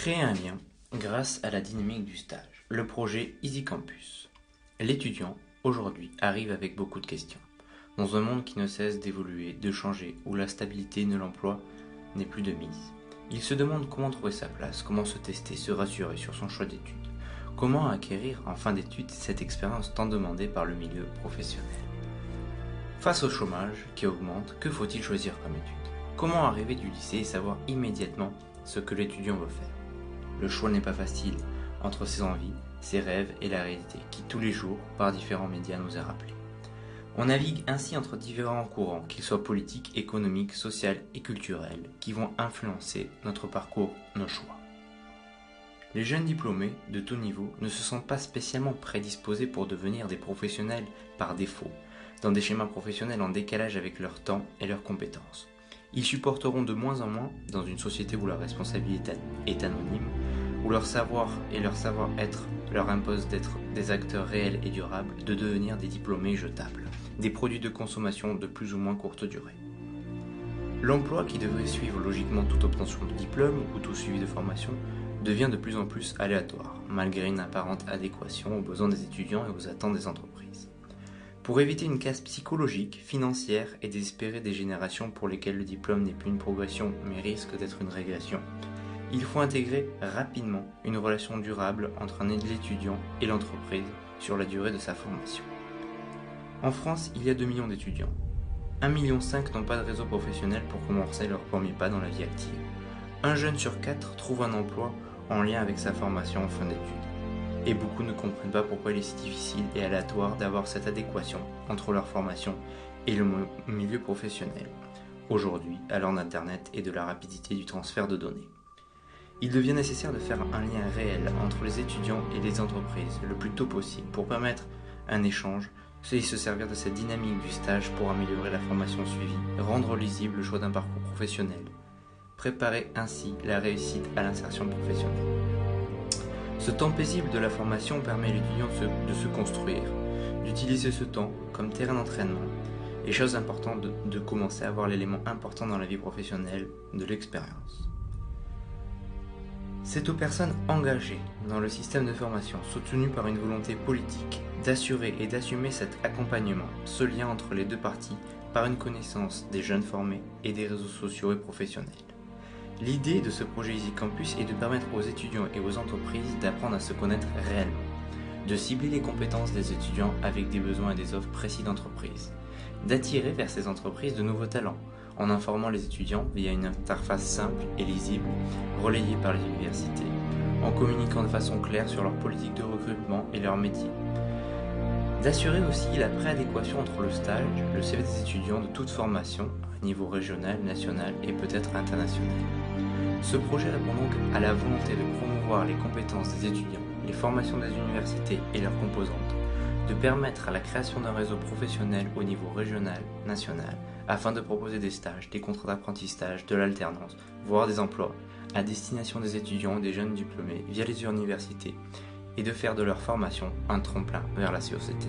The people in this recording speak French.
Créer un lien grâce à la dynamique du stage. Le projet Easy Campus. L'étudiant, aujourd'hui, arrive avec beaucoup de questions. Dans un monde qui ne cesse d'évoluer, de changer, où la stabilité de l'emploi n'est plus de mise. Il se demande comment trouver sa place, comment se tester, se rassurer sur son choix d'études. Comment acquérir en fin d'études cette expérience tant demandée par le milieu professionnel. Face au chômage qui augmente, que faut-il choisir comme étude? Comment arriver du lycée et savoir immédiatement ce que l'étudiant veut faire? Le choix n'est pas facile entre ses envies, ses rêves et la réalité qui tous les jours, par différents médias, nous est rappelée. On navigue ainsi entre différents courants, qu'ils soient politiques, économiques, sociaux et culturels, qui vont influencer notre parcours, nos choix. Les jeunes diplômés de tout niveau ne se sentent pas spécialement prédisposés pour devenir des professionnels par défaut, dans des schémas professionnels en décalage avec leur temps et leurs compétences. Ils supporteront de moins en moins, dans une société où la responsabilité est anonyme, où leur savoir et leur savoir-être leur imposent d'être des acteurs réels et durables, de devenir des diplômés jetables, des produits de consommation de plus ou moins courte durée. L'emploi, qui devrait suivre logiquement toute obtention de diplôme ou tout suivi de formation, devient de plus en plus aléatoire, malgré une apparente adéquation aux besoins des étudiants et aux attentes des entreprises. Pour éviter une casse psychologique, financière et désespérée des générations pour lesquelles le diplôme n'est plus une progression mais risque d'être une régression, il faut intégrer rapidement une relation durable entre l'étudiant et l'entreprise sur la durée de sa formation. En France, il y a 2 millions d'étudiants. 1,5 million n'ont pas de réseau professionnel pour commencer leur premier pas dans la vie active. Un jeune sur 4 trouve un emploi en lien avec sa formation en fin d'études. Et beaucoup ne comprennent pas pourquoi il est si difficile et aléatoire d'avoir cette adéquation entre leur formation et le milieu professionnel. Aujourd'hui, à l'heure d'Internet et de la rapidité du transfert de données. Il devient nécessaire de faire un lien réel entre les étudiants et les entreprises le plus tôt possible pour permettre un échange et se servir de cette dynamique du stage pour améliorer la formation suivie, rendre lisible le choix d'un parcours professionnel, préparer ainsi la réussite à l'insertion professionnelle. Ce temps paisible de la formation permet à l'étudiant de se construire, d'utiliser ce temps comme terrain d'entraînement et, chose importante, de commencer à avoir l'élément important dans la vie professionnelle de l'expérience. C'est aux personnes engagées dans le système de formation, soutenues par une volonté politique, d'assurer et d'assumer cet accompagnement, ce lien entre les deux parties, par une connaissance des jeunes formés et des réseaux sociaux et professionnels. L'idée de ce projet Easy Campus est de permettre aux étudiants et aux entreprises d'apprendre à se connaître réellement, de cibler les compétences des étudiants avec des besoins et des offres précis d'entreprise, d'attirer vers ces entreprises de nouveaux talents, en informant les étudiants via une interface simple et lisible, relayée par les universités, en communiquant de façon claire sur leur politique de recrutement et leur métier. D'assurer aussi la préadéquation entre le stage, le CV des étudiants de toute formation, à niveau régional, national et peut-être international. Ce projet répond donc à la volonté de promouvoir les compétences des étudiants, les formations des universités et leurs composantes, de permettre à la création d'un réseau professionnel au niveau régional, national, afin de proposer des stages, des contrats d'apprentissage, de l'alternance, voire des emplois, à destination des étudiants et des jeunes diplômés via les universités, et de faire de leur formation un tremplin vers la société.